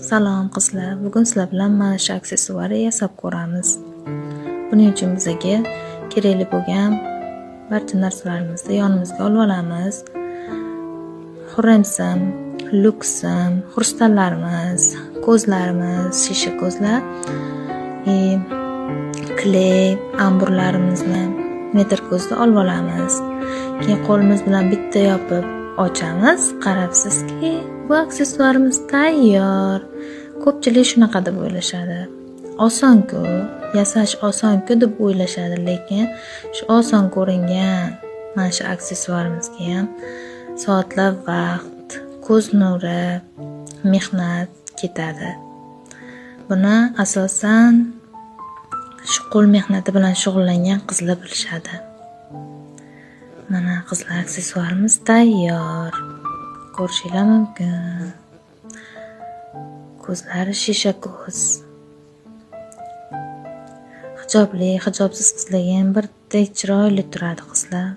Salom qizlar, bugun sizlar bilan mana shu aksessuarni yasab ko'ramiz. Buning uchun bizga kerakli bo'lgan barcha narsalarimizni yonimizga olib olamiz. Xurrimsim, luksim, xrustallarimiz, ko'zlarimiz, shisha ko'zlar, kley, amburlarimizni metr ko'zda olib olamiz. Keyin qo'limiz bilan bitta yopib ochamiz. Qarabsizki, bu aksessuarimiz tayyor. Ko'pchilik shunaqa deb o'ylashadi. Oson-ku, yasash oson-ku deb o'ylashadi, lekin shu oson ko'ringan mana shu aksessuarimizga ham soatlab vaqt, ko'z nuri, mehnat ketadi. Buni asosan shu qo'l mehnati bilan shug'ullangan qizlar bilishadi. Mana qizlar, aksessuarimiz tayyor. Ko'rishinglar mumkin. Ko'zlari shisha ko'z. Hijobli, hijobsiz qizlarga ham birdek chiroyli turadi qizlar.